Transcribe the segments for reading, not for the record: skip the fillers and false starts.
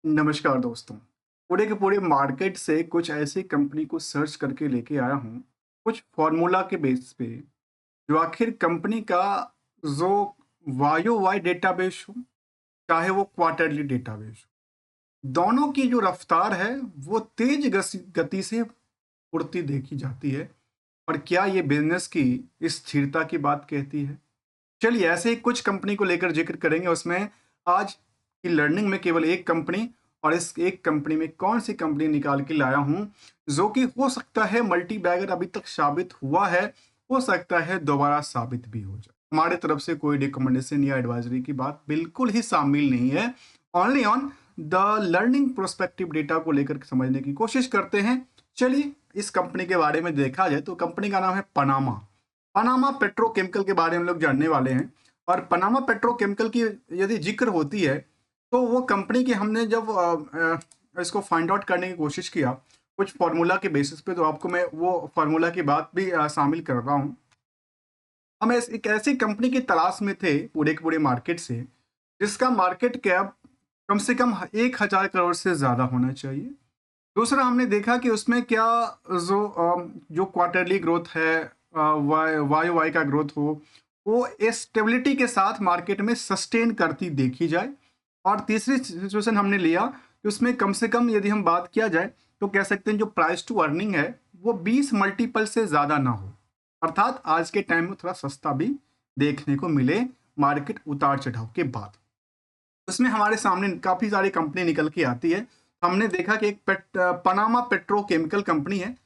नमस्कार दोस्तों। पूरे के पूरे मार्केट से कुछ ऐसी कंपनी को सर्च करके लेके आया हूँ, कुछ फॉर्मूला के बेस पे, जो आखिर कंपनी का जो वायो वाई डेटाबेस हो, चाहे वो क्वार्टरली डेटाबेस हो, दोनों की जो रफ्तार है, वो तेज गति से उड़ती देखी जाती है। और क्या ये बिजनेस की स्थिरता की बात कहती है? चलिए ऐसे ही कुछ कंपनी को लेकर जिक्र करेंगे। उसमें आज की लर्निंग में केवल एक कंपनी, और इस एक कंपनी में कौन सी कंपनी निकाल के लाया हूं जो कि हो सकता है मल्टी बैगर अभी तक साबित हुआ है, हो सकता है दोबारा साबित भी हो जाए। हमारे तरफ से कोई रिकमेंडेशन या एडवाइजरी की बात बिल्कुल ही शामिल नहीं है। Only on the learning prospective data को लेकर समझने की कोशिश करते हैं। चलिए इस कंपनी के बारे में देखा जाए तो कंपनी का नाम है पनामा। पनामा पेट्रोकेमिकल के बारे में लोग जानने वाले हैं। और पनामा पेट्रोकेमिकल की यदि जिक्र होती है तो वो कंपनी की हमने जब इसको फाइंड आउट करने की कोशिश किया कुछ फार्मूला के बेसिस पे, तो आपको मैं वो फार्मूला की बात भी शामिल कर रहा हूँ। हम एक ऐसी कंपनी की तलाश में थे पूरे के पूरे मार्केट से, जिसका मार्केट कैप कम से कम 1,000 करोड़ से ज़्यादा होना चाहिए। दूसरा हमने देखा कि उसमें क्या जो क्वार्टरली ग्रोथ है, वाई वाई का ग्रोथ हो, वो स्टेबिलिटी के साथ मार्केट में सस्टेन करती देखी जाए। और तीसरी सिचुएशन हमने लिया कि उसमें कम से कम यदि हम बात किया जाए तो कह सकते हैं जो प्राइस टू अर्निंग है वो 20 मल्टीपल से ज़्यादा ना हो, अर्थात आज के टाइम में थोड़ा सस्ता भी देखने को मिले मार्केट उतार चढ़ाव के बाद। उसमें हमारे सामने काफ़ी सारी कंपनी निकल के आती है। हमने देखा कि एक पनामा पेट्रोकेमिकल कंपनी है,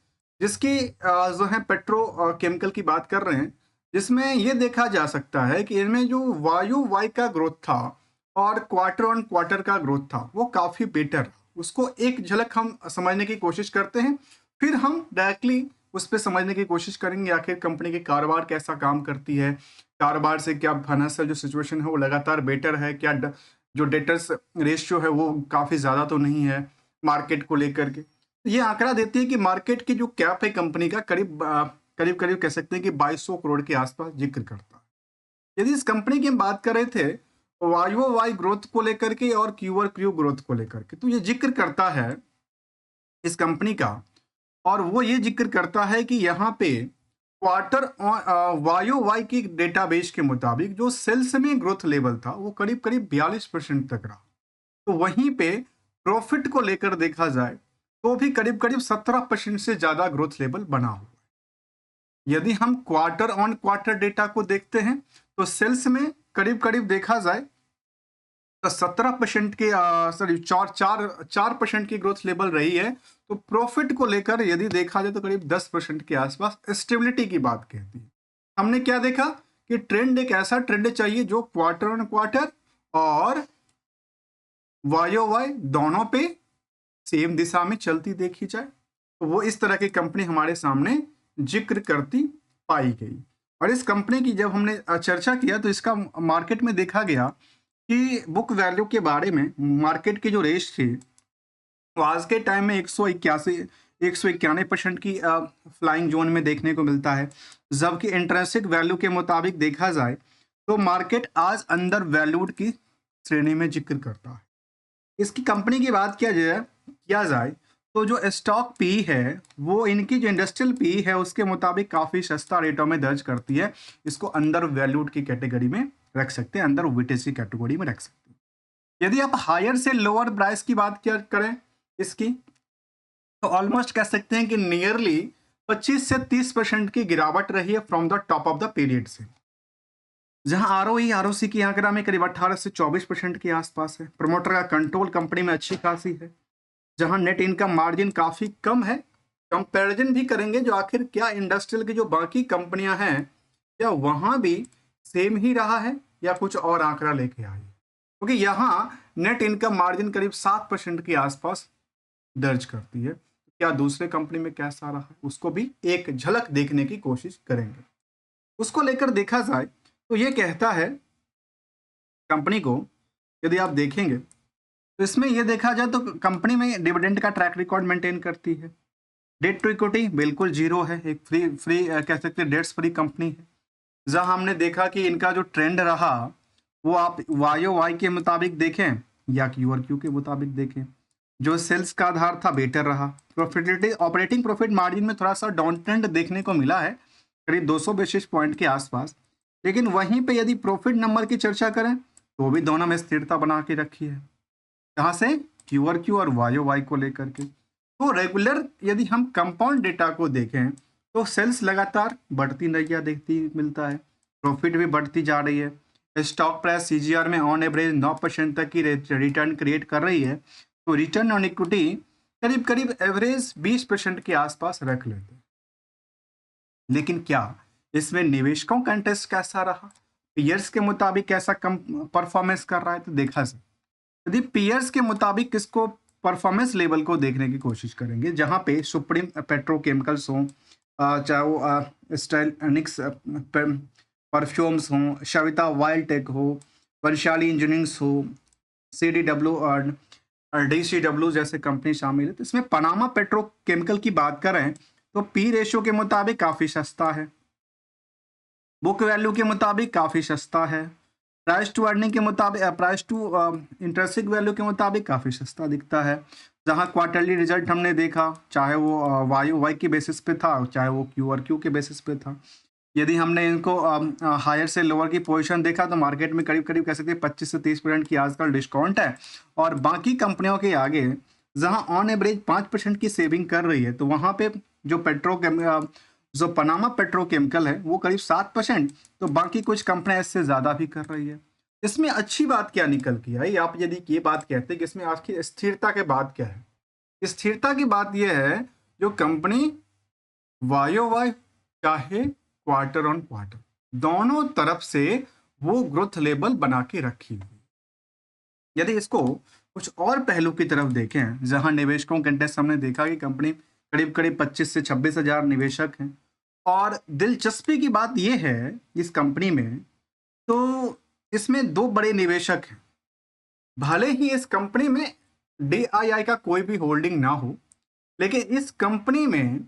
जिसकी जो है पेट्रोकेमिकल की बात कर रहे हैं, जिसमें ये देखा जा सकता है कि इनमें जो वायु वाई का ग्रोथ था और क्वार्टर ऑन क्वार्टर का ग्रोथ था वो काफ़ी बेटर। उसको एक झलक हम समझने की कोशिश करते हैं, फिर हम डायरेक्टली उस पर समझने की कोशिश करेंगे आखिर कंपनी के कारोबार कैसा काम करती है, कारोबार से क्या फाइनेंशियल जो सिचुएशन है वो लगातार बेटर है, क्या जो डेटर्स रेशियो है वो काफ़ी ज़्यादा तो नहीं है मार्केट को लेकर के। तो ये आंकड़ा देती है कि मार्केट की जो कैप है कंपनी का करीब करीब करीब कह सकते हैं कि 2200 करोड़ के आसपास जिक्र करता है। यदि इस कंपनी की हम बात कर रहे थे वाई वाई ग्रोथ को लेकर के और क्यूआर क्यू ग्रोथ को लेकर के, तो ये जिक्र करता है इस कंपनी का, और वो ये जिक्र करता है कि यहाँ पे क्वार्टर वायो वाई की डेटाबेस के मुताबिक जो सेल्स में ग्रोथ लेवल था वो करीब करीब 42% तक रहा। तो वहीं पे प्रॉफिट को लेकर देखा जाए तो भी करीब करीब 17% से ज्यादा ग्रोथ लेवल बना हुआ है। यदि हम क्वार्टर ऑन क्वार्टर डेटा को देखते हैं तो सेल्स में करीब करीब देखा जाए तो 17% के सॉरी 4% की ग्रोथ लेवल रही है। तो प्रॉफिट को लेकर यदि देखा जाए तो करीब 10% के आसपास स्टेबिलिटी की बात कहती है। हमने क्या देखा कि ट्रेंड एक ऐसा ट्रेंड चाहिए जो क्वार्टर ऑन क्वार्टर और वायो वाई दोनों पे सेम दिशा में चलती देखी जाए। तो वो इस तरह की कंपनी हमारे सामने जिक्र करती पाई गई। और इस कंपनी की जब हमने चर्चा किया तो इसका मार्केट में देखा गया कि बुक वैल्यू के बारे में मार्केट की जो रेस थी वो आज के टाइम में 191% की फ्लाइंग जोन में देखने को मिलता है, जबकि इंट्रिंसिक वैल्यू के मुताबिक देखा जाए तो मार्केट आज अंडर वैल्यूड की श्रेणी में जिक्र करता है। इसकी कंपनी की बात किया जाए तो जो स्टॉक पी है वो इनकी जो इंडस्ट्रियल पी है उसके मुताबिक काफ़ी सस्ता रेटों में दर्ज करती है। इसको अंडर वैल्यूड की कैटेगरी में रख सकते हैं, अंडर विटेसी कैटेगरी में रख सकते हैं। यदि आप हायर से लोअर प्राइस की बात क्या करें इसकी, तो ऑलमोस्ट कह सकते हैं कि नियरली 25 से 30% की गिरावट रही है from the top of the period से। जहां आरओसी की आंकड़ा में करीब 18 से 24% के आसपास है। प्रमोटर का कंट्रोल कंपनी में अच्छी खासी है। जहां नेट इनकम मार्जिन काफी कम है। कंपैरिजन भी करेंगे जो आखिर क्या इंडस्ट्रियल की जो बाकी कंपनियां हैं क्या वहां भी सेम ही रहा है या कुछ और आंकड़ा लेके आई है, क्योंकि यहाँ नेट इनकम मार्जिन करीब 7% के आसपास दर्ज करती है। क्या दूसरे कंपनी में कैसा रहा है उसको भी एक झलक देखने की कोशिश करेंगे। उसको लेकर देखा जाए तो ये कहता है कंपनी को, यदि आप देखेंगे तो इसमें यह देखा जाए तो कंपनी में डिविडेंड का ट्रैक रिकॉर्ड मेंटेन करती है। डेट टू इक्विटी बिल्कुल जीरो है, एक फ्री कह सकते हैं डेट्स फ्री कंपनी है। जहां हमने देखा कि इनका जो ट्रेंड रहा वो आप वाई के मुताबिक देखें या क्यू और क्यू के मुताबिक देखें। जो सेल्स का आधार था बेटर रहा। प्रॉफिटेबिलिटी ऑपरेटिंग प्रॉफिट मार्जिन में थोड़ा सा डाउन ट्रेंड देखने को मिला है, करीब 200 बेसिस पॉइंट के आसपास। लेकिन वहीं पे यदि प्रॉफिट नंबर की चर्चा करें तो भी दोनों में स्थिरता बना के रखी है। कहाँ से? क्यू और क्यू और वाई वाई को लेकर के। तो रेगुलर यदि हम कंपाउंड डेटा को देखें तो सेल्स लगातार बढ़ती नजरिया देखती मिलता है, प्रॉफिट भी बढ़ती जा रही है। स्टॉक प्राइस सीजीआर में ऑन एवरेज 9% तक की रिटर्न क्रिएट कर रही है। तो रिटर्न ऑन इक्विटी करीब करीब एवरेज 20% के आसपास रख लेते हैं। लेकिन क्या इसमें निवेशकों का इंटरेस्ट कैसा रहा? पीयर्स के मुताबिक कैसा कम परफॉर्मेंस कर रहा है? तो देखा जाए यदि पीयर्स के मुताबिक किसको परफॉर्मेंस लेवल को देखने की कोशिश करेंगे, जहां पे सुप्रीम पेट्रोकेमिकल्स हो, चाहे वो स्टाइनिक्स परफ्यूम्स हो, सविता वाइल्ड टेक हो, वैशाली इंजीनियरिंग्स हो, CDW और DCW जैसे कंपनी शामिल है। तो इसमें पनामा पेट्रोकेमिकल की बात करें तो पी रेशियो के मुताबिक काफी सस्ता है, बुक वैल्यू के मुताबिक काफी सस्ता है, प्राइस टू अर्निंग के मुताबिक प्राइस टू इंटरेस्टिंग वैल्यू के मुताबिक काफ़ी सस्ता दिखता है। जहां क्वार्टरली रिजल्ट हमने देखा, चाहे वो वाई वाई की बेसिस पे था, चाहे वो क्यू और क्यू के बेसिस पे था। यदि हमने इनको हायर से लोअर की पोजीशन देखा तो मार्केट में करीब करीब कह सकते हैं 25 से 30% की आजकल डिस्काउंट है। और बाकी कंपनियों के आगे जहां ऑन एवरेज 5% की सेविंग कर रही है, तो वहां पे जो पनामा पेट्रोकेमिकल है वो करीब 7%, तो बाकी कुछ कंपनियां इससे ज्यादा भी कर रही है। इसमें अच्छी बात क्या निकल के आई? आप यदि ये बात कहते हैं कि इसमें आखिर स्थिरता के बात क्या है? स्थिरता की बात यह है जो कंपनी वायो वाई चाहे क्वार्टर ऑन क्वार्टर दोनों तरफ से वो ग्रोथ लेवल बना के रखी हुई। यदि इसको कुछ और पहलू की तरफ देखें, जहां निवेशकों के इंटरेस्ट हमने देखा कि कंपनी करीब करीब 25 से 26 हजार निवेशक हैं। और दिलचस्पी की बात यह है इस कंपनी में, तो इसमें दो बड़े निवेशक हैं। भले ही इस कंपनी में DII का कोई भी होल्डिंग ना हो, लेकिन इस कंपनी में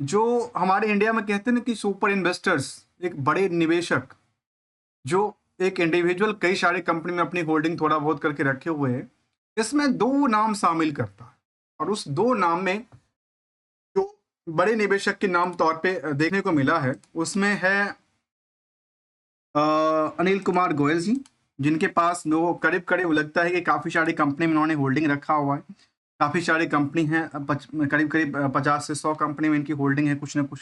जो हमारे इंडिया में कहते हैं ना कि सुपर इन्वेस्टर्स, एक बड़े निवेशक जो एक इंडिविजुअल कई सारे कंपनी में अपनी होल्डिंग थोड़ा बहुत करके रखे हुए हैं, इसमें दो नाम शामिल करता है। और उस दो नाम में जो बड़े निवेशक के नाम तौर पे देखने को मिला है, उसमें है अनिल कुमार गोयल जी, जिनके पास नो करीब करीब लगता है कि काफ़ी सारी कंपनी में उन्होंने होल्डिंग रखा हुआ है। काफ़ी सारी कंपनी हैं, करीब करीब 50 से 100 कंपनी में इनकी होल्डिंग है कुछ ना कुछ।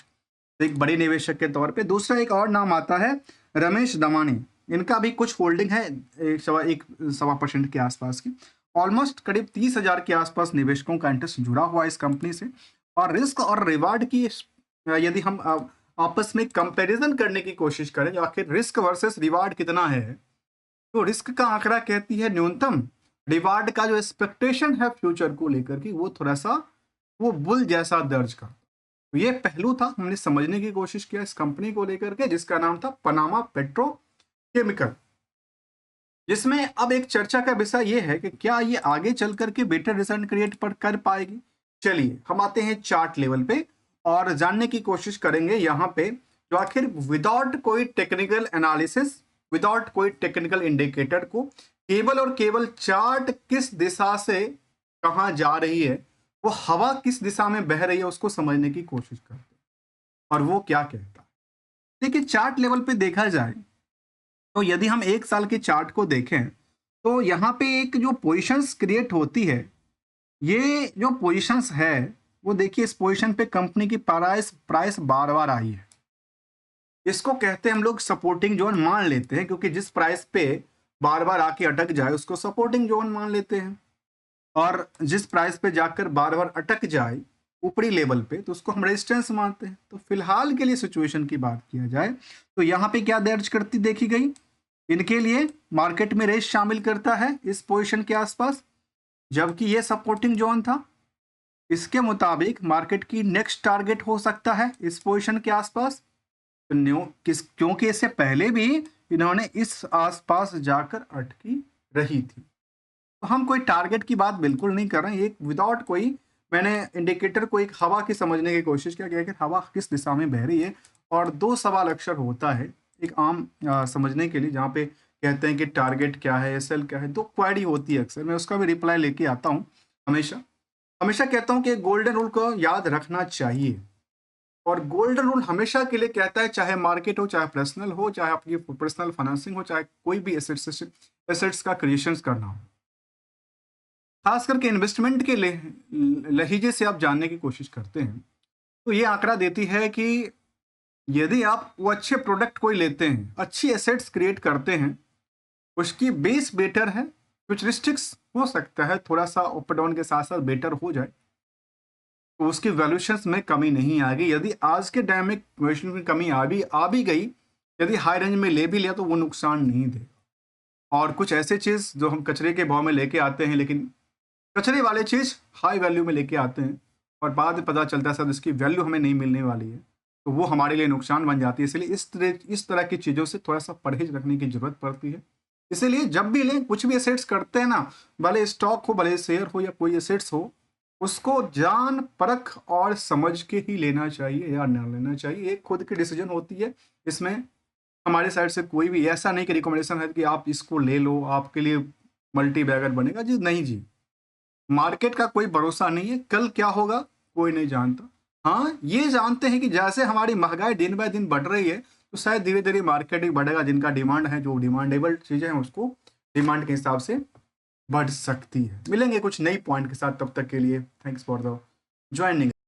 तो एक बड़े निवेशक के तौर पे। दूसरा एक और नाम आता है रमेश दमानी, इनका भी कुछ होल्डिंग है 1.25% के आसपास की। ऑलमोस्ट करीब 30,000 के आसपास निवेशकों का इंटरेस्ट जुड़ा हुआ है इस कंपनी से। और रिस्क और रिवार्ड की यदि हम आपस में कंपैरिजन करने की कोशिश करें, आखिर रिस्क वर्सेस रिवार्ड कितना है, तो रिस्क का आंकड़ा कहती है न्यूनतम, रिवार्ड का जो एक्सपेक्टेशन है फ्यूचर को लेकर के वो थोड़ा सा वो बुल जैसा दर्ज कर। तो ये पहलू था, हमने समझने की कोशिश किया इस कंपनी को लेकर के, जिसका नाम था पनामा पेट्रोकेमिकल। जिसमें अब एक चर्चा का विषय ये है कि क्या ये आगे चल करके बेटर रिजल्ट क्रिएट कर पाएगी। चलिए हम आते हैं चार्ट लेवल पे और जानने की कोशिश करेंगे यहाँ पे जो आखिर विदाउट कोई टेक्निकल एनालिसिस, विदाउट कोई टेक्निकल इंडिकेटर को केवल और केवल चार्ट किस दिशा से कहाँ जा रही है, वो हवा किस दिशा में बह रही है, उसको समझने की कोशिश करते हैं और वो क्या कहता है। देखिए चार्ट लेवल पे देखा जाए तो यदि हम एक साल के चार्ट को देखें तो यहाँ पे एक जो पोजीशंस क्रिएट होती है, ये जो पोजीशंस है वो देखिए इस पोजीशन पे कंपनी की प्राइस बार बार आई है। इसको कहते हैं हम लोग सपोर्टिंग जोन मान लेते हैं, क्योंकि जिस प्राइस पे बार बार आके अटक जाए उसको सपोर्टिंग जोन मान लेते हैं। और जिस प्राइस पे जाकर बार बार अटक जाए ऊपरी लेवल पे तो उसको हम रेजिस्टेंस मानते हैं। तो फिलहाल के लिए सिचुएशन की बात किया जाए तो यहाँ पे क्या दर्ज करती देखी गई, इनके लिए मार्केट में रेस शामिल करता है इस पोजीशन के आसपास, जबकि ये सपोर्टिंग जोन था। इसके मुताबिक मार्केट की नेक्स्ट टारगेट हो सकता है इस पोजीशन के आसपास, क्योंकि इससे पहले भी इन्होंने इस आसपास जाकर अटकी रही थी। तो हम कोई टारगेट की बात बिल्कुल नहीं कर रहे हैं, एक विदाउट कोई मैंने इंडिकेटर को एक हवा की समझने की कोशिश किया कि हवा किस दिशा में बह रही है। और दो सवाल अक्सर होता है एक आम समझने के लिए, जहाँ पे कहते हैं कि टारगेट क्या है, एसएल क्या है, तो क्वेरी होती है अक्सर, मैं उसका भी रिप्लाई लेके आता हूँ हमेशा। हमेशा कहता हूँ कि गोल्डन रूल को याद रखना चाहिए, और गोल्डन रूल हमेशा के लिए कहता है, चाहे मार्केट हो, चाहे पर्सनल हो, चाहे आपकी पर्सनल फाइनेंसिंग हो, चाहे कोई भी एसेट्स का क्रिएशन करना हो, खास करके इन्वेस्टमेंट के लहजे से आप जानने की कोशिश करते हैं, तो ये आंकड़ा देती है कि यदि आप वो अच्छे प्रोडक्ट कोई लेते हैं, अच्छी एसेट्स क्रिएट करते हैं, उसकी बेस बेटर है, कुछ रिस्ट्रिक्स हो सकता है, थोड़ा सा अप डाउन के साथ साथ बेटर हो जाए, तो उसकी वैल्यूएशंस में कमी नहीं आएगी। यदि आज के टाइम में वैल्यूएशन में कमी आ भी गई, यदि हाई रेंज में ले भी लिया, तो वो नुकसान नहीं देगा। और कुछ ऐसे चीज़ जो हम कचरे के भाव में लेके आते हैं, लेकिन कचरे वाले चीज़ हाई वैल्यू में लेके आते हैं, और बाद में पता चलता है सर इसकी वैल्यू हमें नहीं मिलने वाली है, तो वो हमारे लिए नुकसान बन जाती है। इसलिए इस तरह की चीज़ों से थोड़ा सा परहेज रखने की जरूरत पड़ती है। इसीलिए जब भी लें, कुछ भी एसेट्स करते हैं ना, भले स्टॉक हो, भले शेयर हो, या कोई एसेट्स हो, उसको जान परख और समझ के ही लेना चाहिए या ना लेना चाहिए। एक खुद की डिसीजन होती है, इसमें हमारे साइड से कोई भी ऐसा नहीं कि रिकमेंडेशन है कि आप इसको ले लो, आपके लिए मल्टी बैगर बनेगा जी, नहीं जी। मार्केट का कोई भरोसा नहीं है, कल क्या होगा कोई नहीं जानता। हाँ, ये जानते हैं कि जैसे हमारी महंगाई दिन बाय दिन बढ़ रही है, तो शायद धीरे धीरे मार्केट भी बढ़ेगा, जिनका डिमांड है, जो डिमांडेबल चीज़ें हैं, उसको डिमांड के हिसाब से बढ़ सकती है। मिलेंगे कुछ नई पॉइंट के साथ, तब तक के लिए थैंक्स फॉर द ज्वाइनिंग।